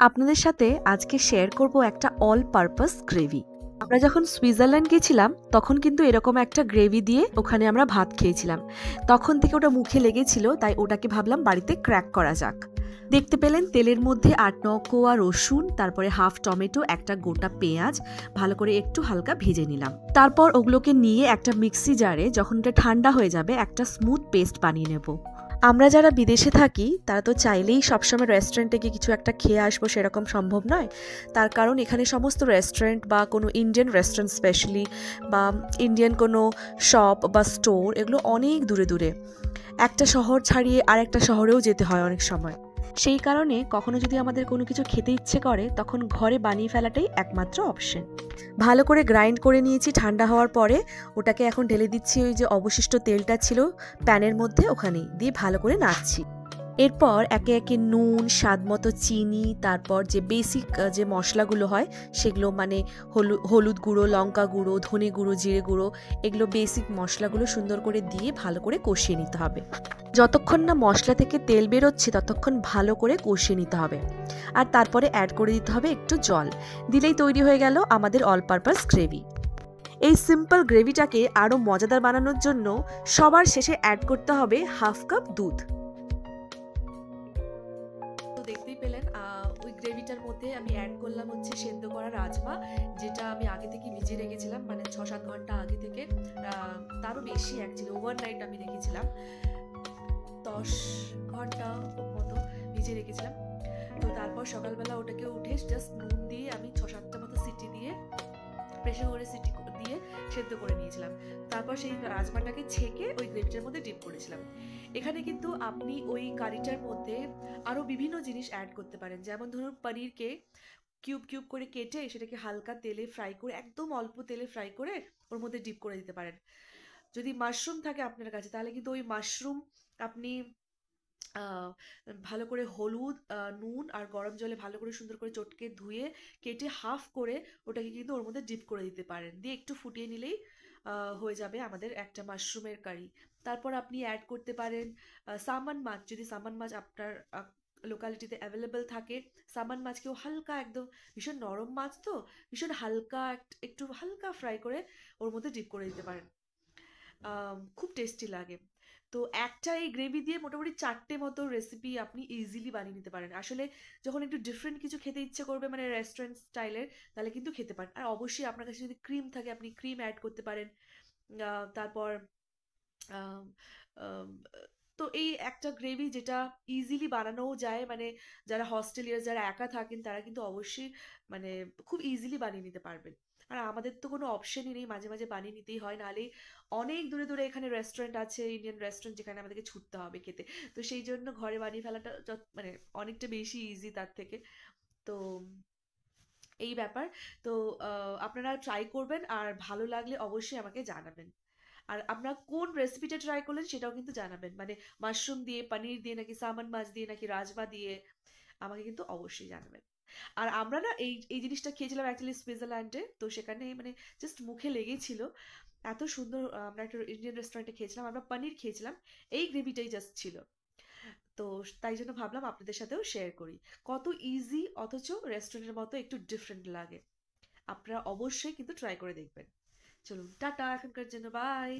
আপনাদের সাথে আজকে শেয়ার করব একটা অল পারপাস গ্রেভি। আমরা যখন সুইজারল্যান্ড গেছিলাম তখন কিন্তু এরকম একটা গ্রেভি দিয়ে ওখানে আমরা ভাত খেয়েছিলাম। তখন থেকে ওটা মুখে লেগেছিল, তাই ওটাকে ভাবলাম বাড়িতে ক্র্যাক করা যাক। দেখতে পেলেন তেলের মধ্যে ৮-৯ কোয়া রসুন, তারপরে হাফ টমেটো, একটা গোটা পেঁয়াজ ভালো করে একটু হালকা ভেজে নিলাম। তারপর ওগুলোকে নিয়ে একটা মিক্সি জারে যখন এটা ঠান্ডা হয়ে যাবে একটা স্মুথ পেস্ট বানিয়ে নেব। আমরা যারা বিদেশে থাকি তারা তো চাইলেই সবসময় রেস্টুরেন্টে গিয়ে কিছু একটা খেয়ে আসবো সেরকম সম্ভব নয়। তার কারণ এখানে সমস্ত রেস্টুরেন্ট বা কোনো ইন্ডিয়ান রেস্টুরেন্ট স্পেশালি বা ইন্ডিয়ান কোনো শপ বা স্টোর এগুলো অনেক দূরে দূরে, একটা শহর ছাড়িয়ে আর একটা শহরেও যেতে হয় অনেক সময়। সেই কারণে কখনো যদি আমাদের কোনো কিছু খেতে ইচ্ছে করে তখন ঘরে বানিয়ে ফেলাটাই একমাত্র অপশন। ভালো করে গ্রাইন্ড করে নিয়েছি ঠান্ডা হওয়ার পরে। ওটাকে এখন ঢেলে দিচ্ছি ওই যে অবশিষ্ট তেলটা ছিল প্যানের মধ্যে, ওখানেই দিয়ে ভালো করে নাড়ছি। এরপর একে একে নুন, স্বাদ মতো চিনি, তারপর যে বেসিক যে মশলাগুলো হয় সেগুলো মানে হলুদ গুঁড়ো, লঙ্কা গুঁড়ো, ধনে গুঁড়ো, জিরে গুঁড়ো, এগুলো বেসিক মশলাগুলো সুন্দর করে দিয়ে ভালো করে কষিয়ে নিতে হবে। যতক্ষণ না মশলা থেকে তেল বেরোচ্ছে ততক্ষণ ভালো করে কষিয়ে নিতে হবে। আর তারপরে অ্যাড করে দিতে হবে একটু জল, দিলেই তৈরি হয়ে গেল আমাদের অল পারপাস গ্রেভি। এই সিম্পল গ্রেভিটাকে আরও মজাদার বানানোর জন্য সবার শেষে অ্যাড করতে হবে হাফ কাপ দুধ। তো দেখতেই পেলেন ওই গ্রেভিটার মধ্যে আমি অ্যাড করলাম হচ্ছে সেদ্ধ করা রাজমা, যেটা আমি আগে থেকে ভিজিয়ে রেখেছিলাম, মানে ৬-৭ ঘন্টা আগে থেকে, তারও বেশি অ্যাকচুয়ালি ওভারনাইট আমি রেখেছিলাম, 10 ঘন্টা মতো ভিজিয়ে রেখেছিলাম। তো তারপর সকালবেলা ওটাকে উঠে জাস্ট নুন দিয়ে আমি ৬-৭টা মতো সিটি দিয়ে প্রেশার কুকারে সিটি দিয়ে সেদ্ধ করে নিয়েছিলাম। তারপর সেই রাজমাটাকে ছেঁকে ওই গ্রেভিটার মধ্যে ডিপ করেছিলাম। এখানে কিন্তু আপনি ওই কারিটার মধ্যে আরও বিভিন্ন জিনিস অ্যাড করতে পারেন, যেমন ধরুন পনিরকে কিউব কিউব করে কেটে সেটাকে হালকা তেলে ফ্রাই করে, একদম অল্প তেলে ফ্রাই করে ওর মধ্যে ডিপ করে দিতে পারেন। যদি মাশরুম থাকে আপনার কাছে তাহলে কিন্তু ওই মাশরুম আপনি ভালো করে হলুদ, নুন আর গরম জলে ভালো করে সুন্দর করে চটকে ধুয়ে কেটে হাফ করে ওটাকে কিন্তু ওর মধ্যে ডিপ করে দিতে পারেন, দিয়ে একটু ফুটিয়ে নিলেই হয়ে যাবে আমাদের একটা মাশরুমের কারি। তারপর আপনি অ্যাড করতে পারেন সামান মাছ, যদি সামান মাছ আপনার লোকালিটিতে অ্যাভেলেবেল থাকে। সামান মাছকেও হালকা, একদম ভীষণ নরম মাছ তো, ভীষণ হালকা একটু হালকা ফ্রাই করে ওর মধ্যে ডিপ করে দিতে পারেন, খুব টেস্টি লাগে। তো একটা এই গ্রেভি দিয়ে মোটামুটি 4টে মতো রেসিপি আপনি ইজিলি বানিয়ে নিতে পারেন। আসলে যখন একটু ডিফারেন্ট কিছু খেতে ইচ্ছে করবে মানে রেস্টুরেন্ট স্টাইলের, তাহলে কিন্তু খেতে পারেন। আর অবশ্যই আপনার কাছে যদি ক্রিম থাকে আপনি ক্রিম অ্যাড করতে পারেন। তারপর তো এই একটা গ্রেভি যেটা ইজিলি বানানোও যায়, মানে যারা হস্টেলিয়ার, যারা একা থাকেন তারা কিন্তু অবশ্যই মানে খুব ইজিলি বানিয়ে নিতে পারবেন। আর আমাদের তো কোনো অপশনই নেই, মাঝে মাঝে বানিয়ে নিতেই হয়, নাহলে অনেক দূরে দূরে এখানে রেস্টুরেন্ট আছে, ইন্ডিয়ান রেস্টুরেন্ট, যেখানে আমাদেরকে ছুটতে হবে খেতে। তো সেই জন্য ঘরে বানিয়ে ফেলাটা মানে অনেকটা বেশি ইজি তার থেকে। তো এই ব্যাপার। তো আপনারা ট্রাই করবেন, আর ভালো লাগলে অবশ্যই আমাকে জানাবেন। আর আপনারা কোন রেসিপিটা ট্রাই করলেন সেটাও কিন্তু জানাবেন, মানে মাশরুম দিয়ে, পনির দিয়ে, নাকি সামান মাছ দিয়ে, নাকি রাজমা দিয়ে, আমাকে কিন্তু অবশ্যই জানাবেন। আর আমরা না এই এই জিনিসটা খেয়েছিলাম অ্যাকচুয়ালি সুইজারল্যান্ডে, তো সেখানে মানে জাস্ট মুখে লেগেছিল, এত সুন্দর। আমরা একটা ইন্ডিয়ান রেস্টুরেন্টে খেয়েছিলাম, আমরা পনির খেয়েছিলাম, এই গ্রেভিটাই জাস্ট ছিল। তো তাই জন্য ভাবলাম আপনাদের সাথেও শেয়ার করি, কত ইজি অথচ রেস্টুরেন্টের মতো একটু ডিফারেন্ট লাগে। আপনারা অবশ্যই কিন্তু ট্রাই করে দেখবেন। চলুন টাটা এখনকার জন্য, বাই।